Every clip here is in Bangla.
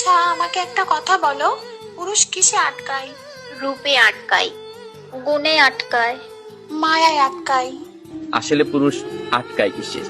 আচ্ছা, আমাকে একটা কথা বলো, পুরুষ কিসে আটকায়? রূপে আটকায়, গুণে আটকায়, মায়ায় আটকায়। আসলে পুরুষ আটকায় কিসে?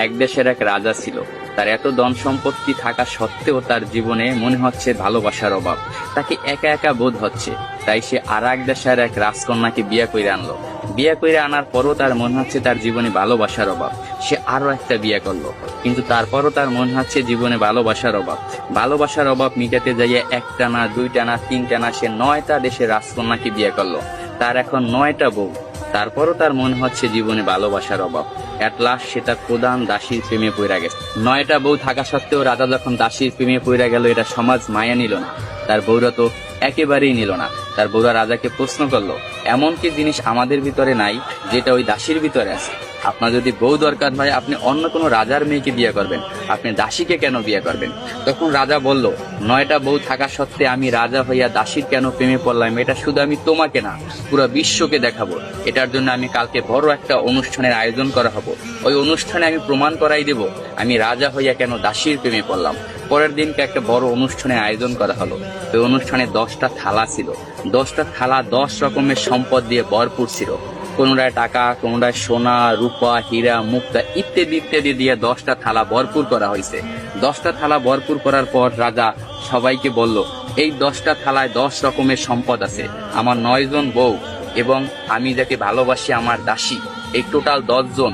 এক দেশের এক রাজা ছিল। তার এত ধন সম্পত্তি থাকা সত্ত্বেও তার জীবনে মনে হচ্ছে ভালোবাসার অভাব। তাকে একা একা বোধ হচ্ছে। তাই সে আর এক দেশের এক রাজকন্যাকে বিয়ে করে আনলো। বিয়ে করে আনার পরও তার মনে হচ্ছে তার জীবনে ভালোবাসার অভাব। সে আরো একটা বিয়ে করলো, কিন্তু তারপরও তার মনে হচ্ছে জীবনে ভালোবাসার অভাব। ভালোবাসার অভাব মিটাতে যাইয়ে একটা না, দুইটা না, তিনটা না, সে 9টা দেশের রাজকন্যাকে বিয়ে করলো। তার এখন 9টা বউ। তারপরও তার মনে হচ্ছে জীবনে ভালোবাসার অভাব। এট লাস্ট সে তার প্রধান দাসীর প্রেমে পড়ে গেছে। 9টা বউ থাকা সত্ত্বেও রাজা যখন দাসীর প্রেমে পড়ে গেল, এটা সমাজ মায়া নিল না। তার বউরা তো একেবারেই নিল না। তার বউরা রাজাকে প্রশ্ন করলো, এমন কি জিনিস আমাদের ভিতরে নাই যেটা ওই দাসীর ভিতরে আছে? আপনার যদি বউ দরকার হয়, আপনি অন্য কোনো রাজার মেয়েকে বিয়ে করবেন, আপনি দাসীকে কেন বিয়ে করবেন? তখন রাজা বলল, 9টা বউ থাকা সত্ত্বে আমি রাজা হইয়া দাসীর কেন প্রেমে পড়লাম, এটা শুধু আমি তোমাকে না, পুরো বিশ্বকে দেখাবো। এটার জন্য আমি কালকে বড় একটা অনুষ্ঠানের আয়োজন করা হবো। ওই অনুষ্ঠানে আমি প্রমাণ করাই দেব আমি রাজা হইয়া কেন দাসীর প্রেমে পড়লাম। পরের দিনকে একটা বড় অনুষ্ঠানের আয়োজন করা হলো। ওই অনুষ্ঠানে 10টা থালা ছিল। 10টা থালা 10 রকমের সম্পদ দিয়ে ভরপুর ছিল। কোনোটায় টাকা, কোনোটায় সোনা, রূপা, হীরা, মুক্তা ইত্যাদি ইত্যাদি দিয়ে 10টা থালা ভরপুর করা হয়েছে। 10টা থালা ভরপুর করার পর রাজা সবাইকে বলল, এই 10টা থালায় 10 রকমের সম্পদ আছে। আমার 9 জন বউ এবং আমি যাকে ভালোবাসি আমার দাসী, এই টোটাল 10 জন,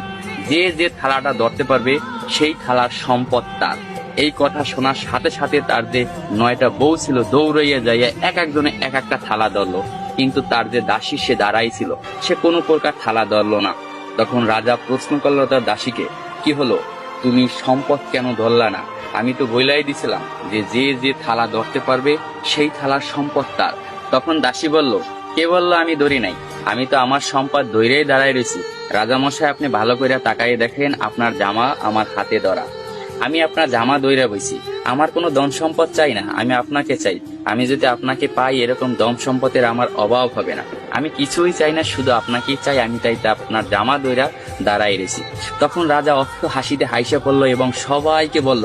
যে যে থালাটা ধরতে পারবে সেই থালার সম্পদ তার। এই কথা শোনার সাথে সাথে তার যে 9টা বউ ছিল দৌড়াইয়া যাইয়া এক একজনে এক একটা থালা ধরলো, কিন্তু তার যে দাসী সে দাঁড়াই ছিল, সে কোনো প্রকার থালা ধরলো না। তখন রাজা প্রশ্ন করলো তার দাসীকে, কি হলো, তুমি সম্পদ কেন ধরলা না? আমি তো বইলাই দিছিলাম যে যে যে থালা ধরতে পারবে সেই থালার সম্পদ তার। তখন দাসী বলল, কে বললো আমি ধরি নাই? আমি তো আমার সম্পদ ধৈরেই দাঁড়াই রয়েছি। রাজামশাই, আপনি ভালো করে তাকাই দেখেন, আপনার জামা আমার হাতে ধরা। আমি আপনার জামা দইরা বইছি। আমার কোনো ধন সম্পদ চাই না, আমি আপনাকে চাই। আমি যদি আপনাকে পাই, এরকম ধন সম্পদের আমার অভাব হবে না। আমি কিছুই চাই না, শুধু আপনাকেই চাই। আমি তাই আপনার জামা দইরা দাঁড়াই রেছি। তখন রাজা অস্ত হাসিতে হাইসা পড়লো এবং সবাইকে বলল,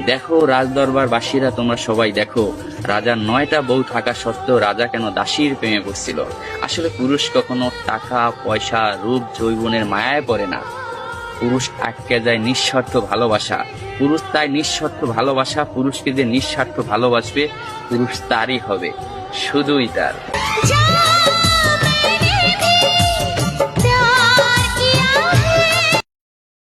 দেখো রাজদরবার বাসীরা, তোমরা সবাই দেখো, রাজার 9টা বউ থাকা সত্ত্বেও রাজা কেন দাসীর প্রেমে পড়ছিল। আসলে পুরুষ কখনো টাকা, পয়সা, রূপ, যৌবনের মায়ায় পড়ে না। পুরুষ আটকে যায় নিঃস্বার্থ ভালোবাসা। পুরুষ তাই নিঃস্বার্থ ভালোবাসা। পুরুষকে যে নিঃস্বার্থ ভালোবাসবে, পুরুষ তারই হবে, শুধুই তার।